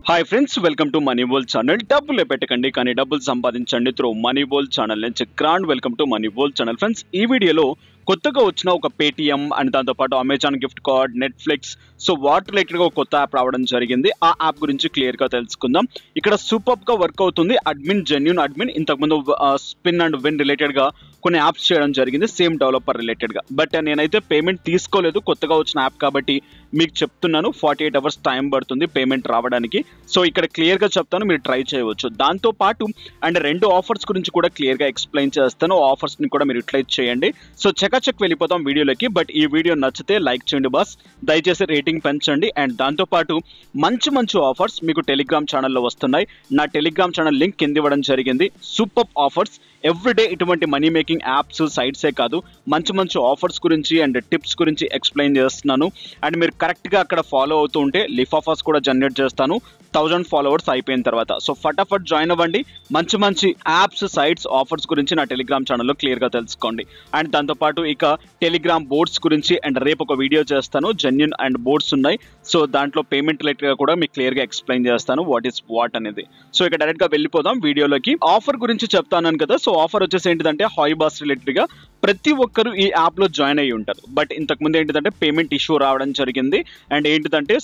Hi friends, welcome to money Bol channel. డబ్బులు పెట్టకండి కానీ డబ్బులు సంపాదించండి త్రూ మనీ బోల్ ఛానల్ నుంచి grand welcome to money Bol channel. Friends, ఈ వీడియోలో కొత్తగా వచ్చిన ఒక పేటిఎం అండ్ దాంతోపాటు Amazon gift card, Netflix, so what రిలేటెడ్గా ఒక కొత్త యాప్ రావడం జరిగింది. ఆ యాప్ గురించి క్లియర్గా తెలుసుకుందాం. ఇక్కడ సూపర్గా వర్క్ అవుతుంది. Admin, genuine admin. ఇంతకుముందు స్పిన్ అండ్ విన్ రిలేటెడ్గా కొన్ని యాప్స్ చేయడం జరిగింది, సేమ్ డెవలపర్ రిలేటెడ్గా. బట్ నేనైతే పేమెంట్ తీసుకోలేదు, కొత్తగా వచ్చిన యాప్ కాబట్టి మీకు చెప్తున్నాను. 48 అవర్స్ టైం పడుతుంది పేమెంట్ రావడానికి. సో ఇక్కడ క్లియర్గా చెప్తాను, మీరు ట్రై చేయవచ్చు. దాంతోపాటు అండ్ 2 ఆఫర్స్ గురించి కూడా క్లియర్గా ఎక్స్ప్లెయిన్ చేస్తాను. ఆఫర్స్ని కూడా మీరు యూటిలైజ్ చేయండి. సో చెక్ వెళ్ళిపోతాం వీడియోలోకి. బట్ ఈ వీడియో నచ్చితే లైక్ చేయండి బాస్, దయచేసి రేటింగ్ పెంచండి. అండ్ దాంతోపాటు మంచి ఆఫర్స్ మీకు టెలిగ్రామ్ ఛానల్లో వస్తున్నాయి. నా టెలిగ్రామ్ ఛానల్ లింక్ కింద ఇవ్వడం జరిగింది. Super offers everyday. ఇటువంటి మనీ మేకింగ్ యాప్స్, సైట్సే కాదు, మంచి ఆఫర్స్ గురించి అండ్ టిప్స్ గురించి ఎక్స్ప్లెయిన్ చేస్తున్నాను. అండ్ మీరు కరెక్ట్గా అక్కడ ఫాలో అవుతూ ఉంటే లిఫ్ ఆఫర్స్ కూడా జనరేట్ చేస్తాను 1000 ఫాలోవర్స్ అయిపోయిన తర్వాత. సో ఫటాఫట్ జాయిన్ అవ్వండి. మంచి యాప్స్, సైట్స్, ఆఫర్స్ గురించి నా టెలిగ్రామ్ ఛానల్లో క్లియర్గా తెలుసుకోండి. అండ్ దాంతోపాటు ఇక టెలిగ్రామ్ బోర్డ్స్ గురించి అండ్ రేపు ఒక వీడియో చేస్తాను. జెన్యూన్ అండ్ బోర్డ్స్ ఉన్నాయి. సో దాంట్లో పేమెంట్ రిలేటెడ్గా కూడా మీకు క్లియర్గా ఎక్స్ప్లెయిన్ చేస్తాను వాట్ ఈస్ వాట్ అనేది. సో ఇక డైరెక్ట్గా వెళ్ళిపోదాం వీడియోలోకి. ఆఫర్ గురించి చెప్తాను కదా. సో ఆఫర్ వచ్చేసి ఏంటిదంటే హాయిబాస్ రిలేటెడ్గా ప్రతి ఒక్కరు ఈ యాప్లో జాయిన్ అయ్యి ఉంటారు. బట్ ఇంతకుముందు ఏంటిదంటే పేమెంట్ ఇష్యూ రావడం జరిగింది. అండ్ ఏంటిదంటే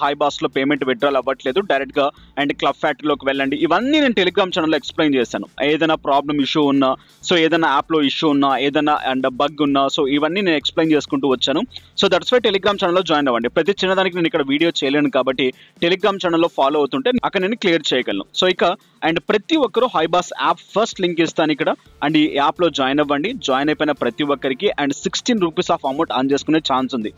హాయిబాస్లో పేమెంట్ విత్డ్రాల్ అవ్వట్లేదు. డైరెక్ట్గా అండ్ క్లబ్ ఫ్యాక్టరీలోకి వెళ్ళండి. ఇవన్నీ నేను టెలిగ్రామ్ ఛానల్లో ఎక్స్ప్లెయిన్ చేశాను. ఏదైనా ప్రాబ్లం ఇష్యూ ఉన్నా, సో ఏదైనా యాప్లో ఇష్యూ ఉన్నా, ఏదైనా అండ్ బగ్ ఉన్నా, సో ఇవన్నీ నేను ఎక్స్ప్లెయిన్ చేసుకుంటూ వచ్చాను. సో దట్స్ వై టెలిగ్రామ్ ఛానల్లో జాయిన్ అవ్వండి. ప్రతి చిన్నదానికి నేను ఇక్కడ వీడియో చేయలేను కాబట్టి టెలిగ్రామ్ ఛానల్లో ఫాలో అవుతుంటే అక్కడ నేను క్లియర్ చేయగలను. సో ఇక అండ్ ప్రతి ఒక్కరు హాయిబాస్ యాప్ ఫస్ట్ లింక్ ఇస్తాను ఇక్కడ. అండ్ ఈ యాప్లో జాయిన్ అవ్వండి. జాయిన్ అయిపోయిన ప్రతి ఒక్కరికి and 16 rupees of amount on చేసుకునే ఛాన్స్ ఉంది.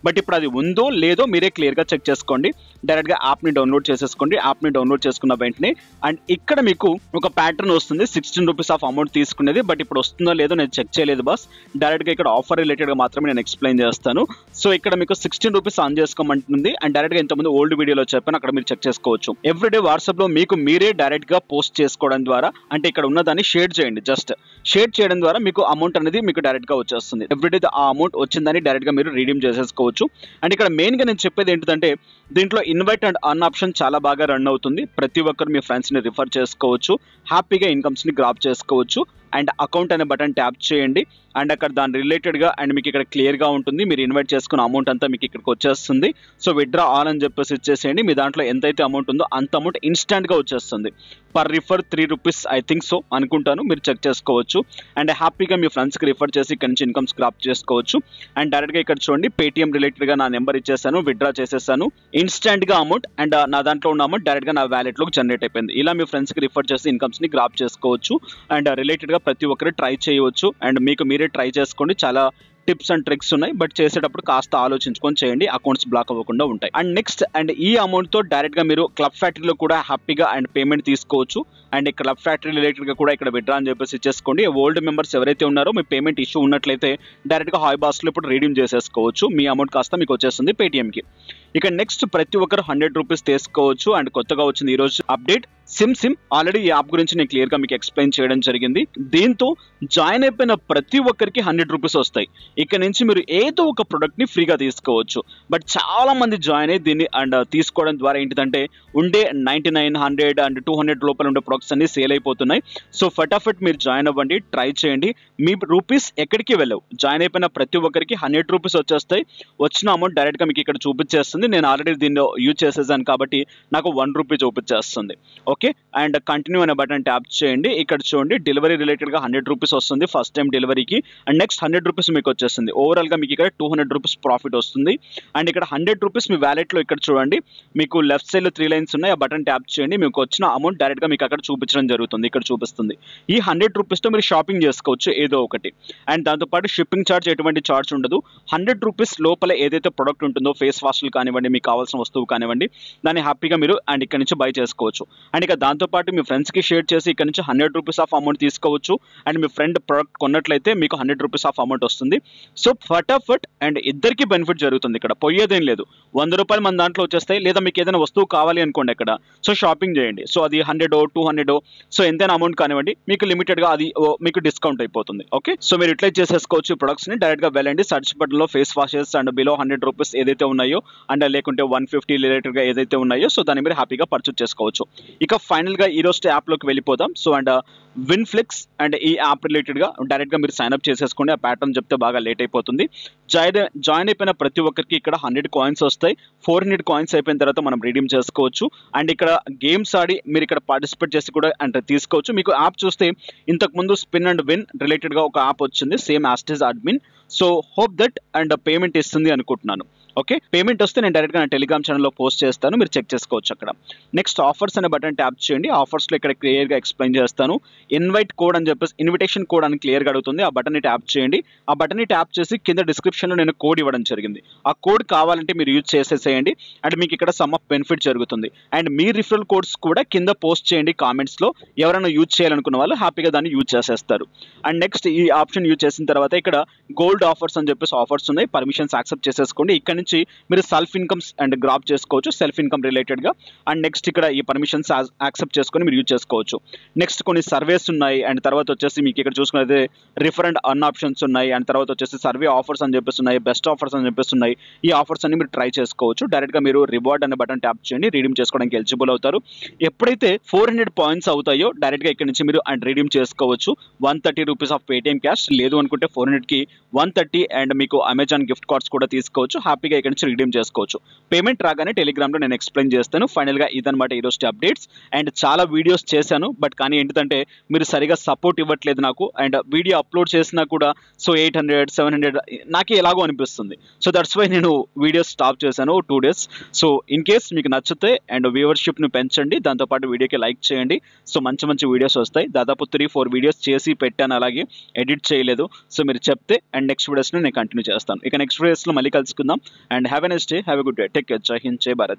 బట్ ఇప్పుడు అది ఉందో లేదో మీరే క్లియర్గా చెక్ చేసుకోండి. డైరెక్ట్గా యాప్ని డౌన్లోడ్ చేసేసుకోండి. యాప్ని డౌన్లోడ్ చేసుకున్న వెంటనే అండ్ ఇక్కడ మీకు ఒక ప్యాటర్న్ వస్తుంది 16 రూపీస్ ఆఫ్ అమౌంట్ తీసుకునేది. బట్ ఇప్పుడు వస్తుందో లేదో నేను చెక్ చేయలేదు బాస్. డైరెక్ట్గా ఇక్కడ ఆఫర్ రిలేటెడ్గా మాత్రమే నేను ఎక్స్ప్లెయిన్ చేస్తాను. సో ఇక్కడ మీకు 16 రూపీస్ ఆన్ చేసుకోమంటుంది. అండ్ డైరెక్ట్గా ఇంతకుముందు ఓల్డ్ వీడియోలో చెప్పాను, అక్కడ మీరు చెక్ చేసుకోవచ్చు. ఎవ్రీడే వాట్సాప్లో మీకు మీరే డైరెక్ట్గా పోస్ట్ చేసుకోవడం ద్వారా, అంటే ఇక్కడ ఉన్నదాన్ని షేర్ చేయండి. జస్ట్ షేర్ చేయడం ద్వారా మీకు అమౌంట్ అనేది మీకు డైరెక్ట్గా వచ్చేస్తుంది. ఎవ్రీడే ఆ అమౌంట్ వచ్చిందని డైరెక్ట్గా మీరు రీడీమ్ చేసేసుకోవచ్చు. అండ్ ఇక్కడ మెయిన్గా నేను చెప్పేది ఏంటంటే దీంట్లో ఇన్వైట్ అండ్ అర్న్ ఆప్షన్ చాలా బాగా రన్ అవుతుంది. ప్రతి ఒక్కరు మీ ఫ్రెండ్స్ని రిఫర్ చేసుకోవచ్చు. హ్యాపీగా ఇన్కమ్స్ని గ్రాప్ చేసుకోవచ్చు. అండ్ అకౌంట్ అనే బటన్ ట్యాప్ చేయండి. అండ్ అక్కడ దాని రిలేటెడ్గా అండ్ మీకు ఇక్కడ క్లియర్గా ఉంటుంది. మీరు ఇన్వైట్ చేసుకున్న అమౌంట్ అంతా మీకు ఇక్కడికి వచ్చేస్తుంది. సో విత్డ్రా ఆల్ అని చెప్పేసి ఇచ్చేసేయండి. మీ దాంట్లో ఎంతైతే అమౌంట్ ఉందో అంత అమౌంట్ ఇన్స్టాంట్గా వచ్చేస్తుంది. Per refer 3 rupees I think so అనుకుంటాను, మీరు చెక్ చేసుకోవచ్చు. అండ్ హ్యాపీగా మీ ఫ్రెండ్స్కి రిఫర్ చేసి ఇక్కడ నుంచి ఇన్కమ్స్ గ్రాప్ చేసుకోవచ్చు. అండ్ డైరెక్ట్గా ఇక్కడ చూడండి, పేటిఎం రిలేటెడ్గా నా నెంబర్ ఇచ్చేసాను, విత్డ్రా చేసేసాను. ఇన్స్టాంట్గా అమౌంట్ అండ్ నా దాంట్లో ఉన్న అమౌంట్ డైరెక్ట్గా నా వ్యాలెట్లోకి జనరేట్ అయిపోయింది. ఇలా మీ ఫ్రెండ్స్కి రిఫర్ చేసి ఇన్కమ్స్ని గ్రాప్ చేసుకోవచ్చు. అండ్ రిలేటెడ్గా ప్రతి ఒక్కరు ట్రై చేయవచ్చు. అండ్ మీకు మీరే ట్రై చేసుకోండి. చాలా టిప్స్ అండ్ ట్రిక్స్ ఉన్నాయి. బట్ చేసేటప్పుడు కాస్త ఆలోచించుకొని చేయండి, అకౌంట్స్ బ్లాక్ అవ్వకుండా ఉంటాయి. అండ్ నెక్స్ట్ అండ్ ఈ అమౌంట్తో డైరెక్ట్గా మీరు క్లబ్ ఫ్యాక్టరీలో కూడా హ్యాపీగా అండ్ పేమెంట్ తీసుకోవచ్చు. అండ్ క్లబ్ ఫ్యాక్టరీ రిలేటెడ్గా కూడా ఇక్కడ విత్డ్రా అని చెప్పేసి ఇచ్చేసుకోండి. ఓల్డ్ మెంబర్స్ ఎవరైతే ఉన్నారో మీ పేమెంట్ ఇష్యూ ఉన్నట్లయితే డైరెక్ట్గా హాయిబాస్లో ఇప్పుడు రీడీమ్ చేసేసుకోవచ్చు. మీ అమౌంట్ కాస్త మీకు వచ్చేస్తుంది పేటిఎంకి. ఇక నెక్స్ట్ ప్రతి ఒక్కరు 100 రూపీస్ తీసుకోవచ్చు. అండ్ కొత్తగా వచ్చింది ఈరోజు అప్డేట్ సిమ్. ఆల్రెడీ ఈ యాప్ గురించి నేను క్లియర్గా మీకు ఎక్స్ప్లెయిన్ చేయడం జరిగింది. దీంతో జాయిన్ అయిపోయిన ప్రతి ఒక్కరికి 100 రూపీస్ వస్తాయి. ఇక్కడ నుంచి మీరు ఏదో ఒక ప్రొడక్ట్ని ఫ్రీగా తీసుకోవచ్చు. బట్ చాలా మంది జాయిన్ అయ్యి దీన్ని అండ్ తీసుకోవడం ద్వారా ఏంటిదంటే ఉండే 99, 100 అండ్ 200 లోపల ఉండే ప్రొడక్ట్స్ అన్ని సేల్ అయిపోతున్నాయి. సో ఫటాఫట్ మీరు జాయిన్ అవ్వండి, ట్రై చేయండి. మీ రూపీస్ ఎక్కడికి వెళ్ళవు. జాయిన్ అయిపోయిన ప్రతి ఒక్కరికి 100 రూపీస్ వచ్చేస్తాయి. వచ్చిన అమౌంట్ డైరెక్ట్గా మీకు ఇక్కడ చూపించేస్తుంది. నేను ఆల్రెడీ దీన్ని యూజ్ చేసేసాను కాబట్టి నాకు 1 రూపీ చూపించేస్తుంది. ఓకే, అండ్ కంటిన్యూ అనే బటన్ ట్యాప్ చేయండి. ఇక్కడ చూడండి, డెలివరీ రిలేటెడ్గా 100 రూపీస్ వస్తుంది ఫస్ట్ టైం డెలివరీకి. అండ్ నెక్స్ట్ 100 రూపీస్ మీకు వచ్చేస్తుంది. ఓవరాల్గా మీకు ఇక్కడ 200 రూపీస్ ప్రాఫిట్ వస్తుంది. అండ్ ఇక్కడ 100 రూపీస్ మీ వ్యాలెట్లో ఇక్కడ చూడండి, మీకు లెఫ్ట్ సైడ్లో 3 లైన్స్ ఉన్నాయి. ఆ బటన్ ట్యాప్ చేయండి. మీకు వచ్చిన అమౌంట్ డైరెక్ట్గా మీకు అక్కడ చూపించడం జరుగుతుంది. ఇక్కడ చూపిస్తుంది. ఈ 100 రూపీస్తో మీరు షాపింగ్ చేసుకోవచ్చు ఏదో ఒకటి. అండ్ దాంతోపాటు షిప్పింగ్ ఛార్జ్ ఎటువంటి ఛార్జ్ ఉండదు. 100 రూపీస్ లోపల ఏదైతే ప్రొడక్ట్ ఉంటుందో, ఫేస్ వాష్లు కానివ్వండి, మీకు కావాల్సిన వస్తువు కానివ్వండి, దాన్ని హ్యాపీగా మీరు అండ్ ఇక్కడ నుంచి బై చేసుకోవచ్చు. అండ్ అండ్ ఇక దాంతోపాటు మీ ఫ్రెండ్స్కి షేర్ చేసి ఇక్కడ నుంచి 100 రూపీస్ ఆఫ్ అమౌంట్ తీసుకోవచ్చు. అండ్ మీ ఫ్రెండ్ ప్రోడక్ట్ కొన్నట్లయితే మీకు 100 రూపీస్ ఆఫ్ అమౌంట్ వస్తుంది. సో ఫటాఫట్ అండ్ ఇద్దరికి బెనిఫిట్ జరుగుతుంది. ఇక్కడ పోయేదేం లేదు. 100 రూపాయలు మన దాంట్లో వచ్చేస్తాయి. లేదా మీకు ఏదైనా వస్తువు కావాలి అనుకోండి ఇక్కడ, సో షాపింగ్ చేయండి. సో అది 100 200 సో ఎంతైనా అమౌంట్ కానివ్వండి, మీకు లిమిటెడ్గా అది మీకు డిస్కౌంట్ అయిపోతుంది. ఓకే, సో మీరు ఇట్లా చేసేసుకోవచ్చు. ప్రొడక్ట్స్ని డైరెక్ట్గా వెళ్ళండి, సర్చ్ బటన్లో face washes and below 100 rupees ఏదైతే ఉన్నాయో అండ్ లేకుంటే 150 రిలేటెడ్గా ఏదైతే ఉన్నాయో సో దాన్ని మీరు హ్యాపీగా పర్చేస్ చేసుకోవచ్చు. ఇక ఫైనల్గా ఈరోజు యాప్లోకి వెళ్ళిపోదాం. సో అండ్ విన్ఫ్లిక్స్ అండ్ ఈ యాప్ రిలేటెడ్గా డైరెక్ట్గా మీరు సైన్అప్ చేసేసుకోండి. ఆ ప్యాటర్న్ చెప్తే బాగా లేట్ అయిపోతుంది. జాయిన్ అయిపోయిన ప్రతి ఒక్కరికి ఇక్కడ 100 కాయిన్స్ వస్తాయి. 400 కాయిన్స్ అయిపోయిన తర్వాత మనం రిడీమ్ చేసుకోవచ్చు. అండ్ ఇక్కడ గేమ్స్ ఆడి మీరు ఇక్కడ పార్టిసిపేట్ చేసి కూడా అంటే తీసుకోవచ్చు. మీకు యాప్ చూస్తే ఇంతకుముందు స్పిన్ అండ్ విన్ రిలేటెడ్గా ఒక యాప్ వచ్చింది, సేమ్ యాస్టిస్ admin. So hope that and payment ఇస్తుంది అనుకుంటున్నాను. ఓకే, పేమెంట్ వస్తే నేను డైరెక్ట్గా నా టెలిగ్రామ్ ఛానల్లో పోస్ట్ చేస్తాను, మీరు చెక్ చేసుకోవచ్చు అక్కడ. నెక్స్ట్ ఆఫర్స్ అనే బటన్ ట్యాప్ చేయండి. ఆఫర్స్లో ఇక్కడ క్లియర్గా ఎక్స్ప్లెయిన్ చేస్తాను. ఇన్వైట్ కోడ్ అని చెప్పేసి ఇన్విటేషన్ కోడ్ అని క్లియర్గా అడుగుతుంది. ఆ బటన్ని ట్యాప్ చేయండి. ఆ బటన్ని ట్యాప్ చేసి కింద డిస్క్రిప్షన్లో నేను కోడ్ ఇవ్వడం జరిగింది. ఆ కోడ్ కావాలంటే మీరు యూజ్ చేసేసేయండి అండ్ మీకు ఇక్కడ సమ్ ఆఫ్ బెనిఫిట్ జరుగుతుంది. అండ్ మీ రిఫరల్ కోడ్స్ కూడా కింద పోస్ట్ చేయండి కామెంట్స్లో. ఎవరైనా యూజ్ చేయాలనుకున్న వాళ్ళు హ్యాపీగా దాన్ని యూజ్ చేసేస్తారు. అండ్ నెక్స్ట్ ఈ ఆప్షన్ యూజ్ చేసిన తర్వాత ఇక్కడ గోల్డ్ ఆఫర్స్ అని చెప్పేసి ఆఫర్స్ ఉన్నాయి. పర్మిషన్స్ యాక్సెప్ట్ చేసేసుకోండి. ఇక్కడ నుంచి మీరు సెల్ఫ్ ఇన్కమ్స్ అండ్ గ్రాప్ చేసుకోవచ్చు, సెల్ఫ్ ఇన్కమ్ రిలేటెడ్గా. అండ్ నెక్స్ట్ ఇక్కడ ఈ పర్మిషన్స్ యాక్సెప్ట్ చేసుకొని మీరు యూజ్ చేసుకోవచ్చు. నెక్స్ట్ కొన్ని సర్వేస్ ఉన్నాయి. అండ్ తర్వాత వచ్చేసి మీకు ఇక్కడ చూసుకున్నది రిఫర్ అండ్ అన్ ఆప్షన్స్ ఉన్నాయి. అండ్ తర్వాత వచ్చేసి సర్వే ఆఫర్స్ అని చెప్పేసి ఉన్నాయి, బెస్ట్ ఆఫర్స్ అని చెప్పేసి ఉన్నాయి. ఈ ఆఫర్స్ అన్ని మీరు ట్రై చేసుకోవచ్చు. డైరెక్ట్గా మీరు రివార్డ్ అనే బటన్ ట్యాప్ చేయండి, రిడీమ్ చేసుకోవడానికి ఎలిజిబుల్ అవుతారు. ఎప్పుడైతే 400 పాయింట్స్ అవుతాయో డైరెక్ట్గా ఇక్కడ నుంచి మీరు అండ్ రిడీమ్ చేసుకోవచ్చు. 130 రూపీస్ ఆఫ్ పేటిఎం క్యాష్, లేదు అనుకుంటే 400కి 130 అండ్ మీకు అమెజాన్ గిఫ్ట్ కార్డ్స్ కూడా తీసుకోవచ్చు. హ్యాపీగా ఇక్కడ నుంచి రిడీమ్ చేసుకోవచ్చు. పేమెంట్ రాగానే టెలిగ్రామ్లో నేను ఎక్స్ప్లెయిన్ చేస్తాను. ఫైనల్గా ఇదనమాట ఈరోజు అప్డేట్స్. అండ్ చాలా వీడియోస్ చేశాను, బట్ కానీ ఏంటంటే మీరు సరిగా సపోర్ట్ ఇవ్వట్లేదు నాకు. అండ్ వీడియో అప్లోడ్ చేసినా కూడా సో 800 700 నాకే ఎలాగో అనిపిస్తుంది. సో దట్స్ వై నేను వీడియోస్ స్టాప్ చేశాను 2 days. సో ఇన్ కేస్ మీకు నచ్చితే అండ్ వ్యూవర్షిప్ని పెంచండి, దాంతోపాటు వీడియోకి లైక్ చేయండి. సో మంచి మంచి వీడియోస్ వస్తాయి. దాదాపు 3-4 వీడియోస్ చేసి పెట్టాను, అలాగే ఎడిట్ చేయలేదు. సో మీరు చెప్తే అండ్ నెక్స్ట్ వీడియోస్లో నేను కంటిన్యూ చేస్తాను. ఇక నెక్స్ట్ వీడియోస్లో మళ్ళీ కలుసుకుందాం. And have a nice day, have a good day, take care, జై హింద్, జై భారత్.